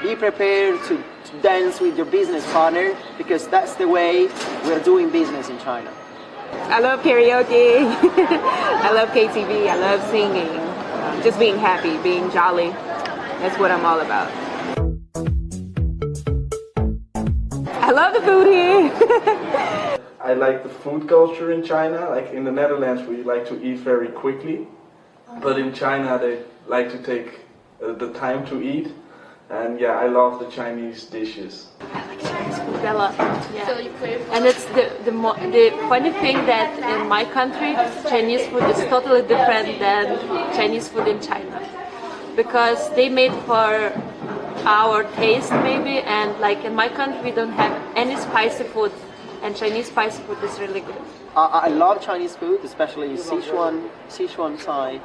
be prepared to dance with your business partner, because that's the way we're doing business in China. I love karaoke. I love KTV. I love singing. Just being happy, being jolly. That's what I'm all about. I love the food here. I like the food culture in China. Like in the Netherlands, we like to eat very quickly, but in China they like to take the time to eat. And yeah, I love the Chinese dishes. I like Chinese food a lot. Yeah. So you and it's the funny thing that in my country, Chinese food is totally different than Chinese food in China, because they made for our taste maybe, and like in my country we don't have any spicy food, and Chinese spicy food is really good. I love Chinese food, especially Sichuan side.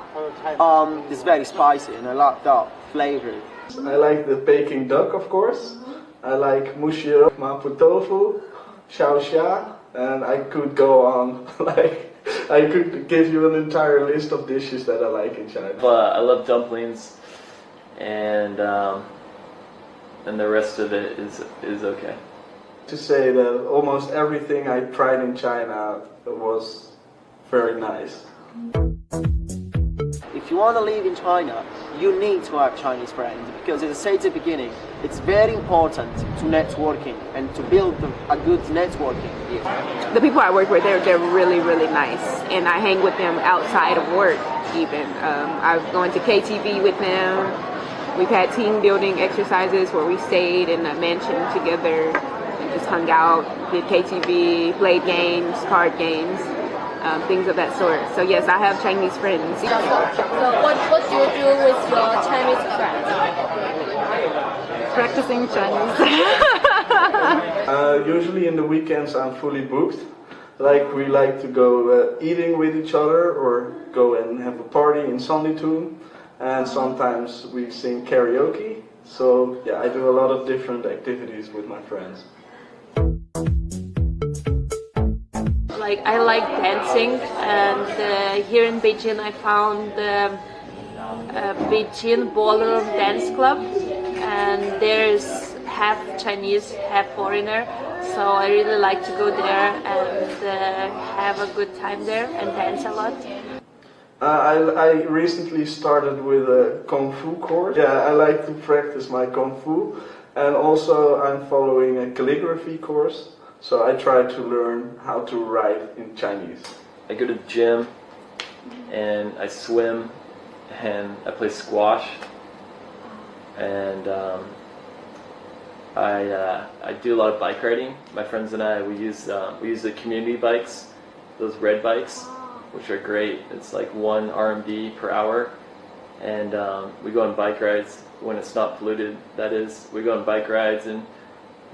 It's very spicy, and I love that flavor. I like the Peking duck, of course. I like mushiro, mapo tofu, xiaoxia, and I could go on. Like, I could give you an entire list of dishes that I like in China. I love dumplings, and the rest of it is okay. To say that almost everything I tried in China was very nice. If you want to live in China, you need to have Chinese friends, because as I said at the beginning, it's very important to networking and to build a good networking here. The people I work with, they're really, really nice, and I hang with them outside of work even. I've gone to KTV with them. We've had team building exercises where we stayed in a mansion together and just hung out, did KTV, played games, card games. Things of that sort. So yes, I have Chinese friends. So what do you do with your Chinese friends? Practicing Chinese. Usually in the weekends I'm fully booked. Like we like to go eating with each other, or go and have a party in Sanlitun, and sometimes we sing karaoke. So yeah, I do a lot of different activities with my friends. Like I like dancing, and here in Beijing I found the Beijing Ballroom Dance Club, and there's half Chinese, half foreigner, so I really like to go there and have a good time there and dance a lot. I recently started with a Kung Fu course. Yeah, I like to practice my Kung Fu, and also I'm following a calligraphy course. So I try to learn how to write in Chinese. I go to the gym, and I swim, and I play squash, and I do a lot of bike riding. My friends and I, we use the community bikes, those red bikes, which are great. It's like 1 RMB per hour, and we go on bike rides when it's not polluted. That is, we go on bike rides and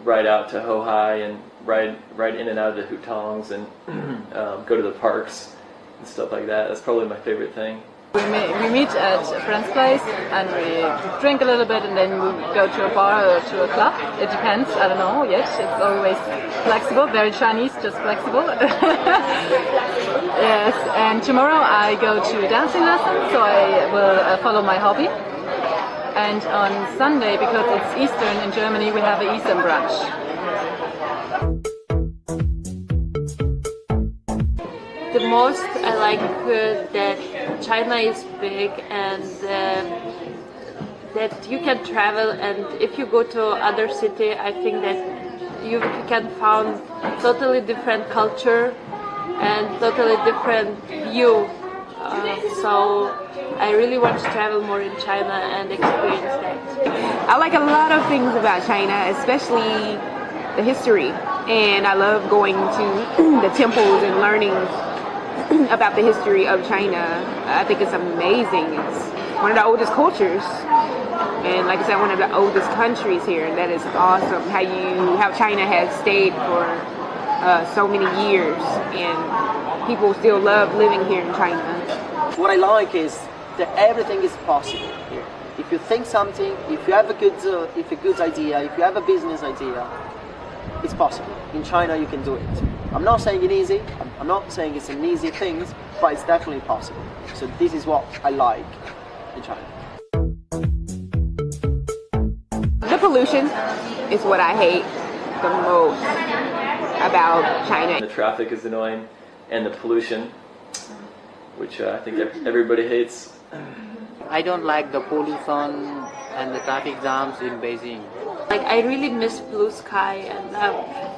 ride out to Hohai and ride in and out of the hutongs and go to the parks and stuff like that. That's probably my favorite thing. We meet at a friend's place and we drink a little bit, and then we go to a bar or to a club. It depends, I don't know yet. It's always flexible, very Chinese, just flexible. Yes, and tomorrow I go to dancing lessons, so I will follow my hobby. And on Sunday, because it's Eastern in Germany, we have an Eastern brunch. The most I like that China is big, and that you can travel, and if you go to other city, I think that you can find totally different culture and totally different view. So I really want to travel more in China and experience that. I like a lot of things about China, especially the history, and I love going to the temples and learning about the history of China. I think it's amazing. It's one of the oldest cultures, and like I said, one of the oldest countries here, and that is awesome. How China has stayed for so many years, and people still love living here in China. What I like is that everything is possible here. If you think something, if you have a good idea, if you have a business idea, it's possible. In China, you can do it. I'm not saying it's easy. I'm not saying it's an easy thing, but it's definitely possible. So this is what I like in China. The pollution is what I hate the most about China. The traffic is annoying, and the pollution, which I think everybody hates. I don't like the pollution and the traffic jams in Beijing. Like, I really miss blue sky, and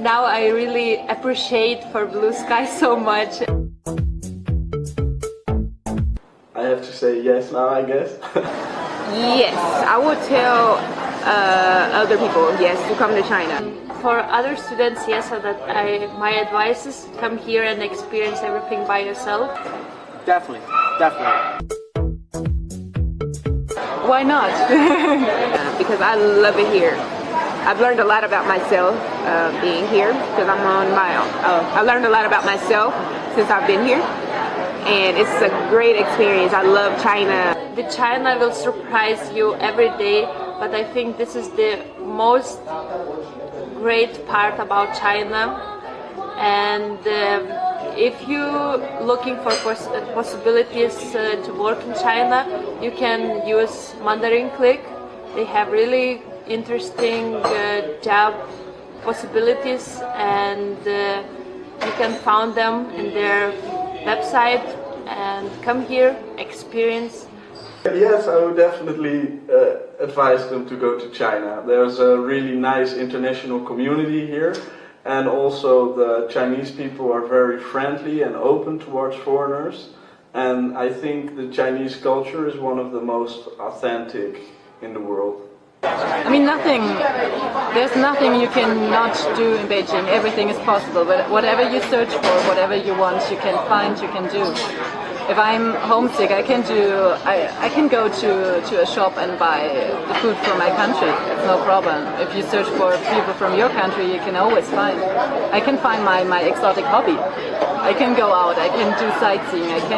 now I really appreciate for blue sky so much. I have to say yes now, I guess. Yes, I would tell other people, yes, to come to China. For other students, yes, so that my advice is come here and experience everything by yourself. Definitely, definitely. Why not? Because I love it here. I've learned a lot about myself being here because I'm on my own. I learned a lot about myself since I've been here, and it's a great experience. I love China. The China will surprise you every day, but I think this is the most great part about China. And if you're looking for possibilities to work in China, you can use Mandarin Click. They have really interesting job possibilities, and you can find them in their website and come here, experience. Yes, I would definitely advise them to go to China. There's a really nice international community here, and also the Chinese people are very friendly and open towards foreigners, and I think the Chinese culture is one of the most authentic in the world. I mean, there's nothing you cannot do in Beijing. Everything is possible. But whatever you search for, whatever you want, you can find, you can do. If I'm homesick, I can go to a shop and buy the food from my country. It's no problem. If you search for people from your country, you can always find. I can find my exotic hobby. I can go out, I can do sightseeing, I can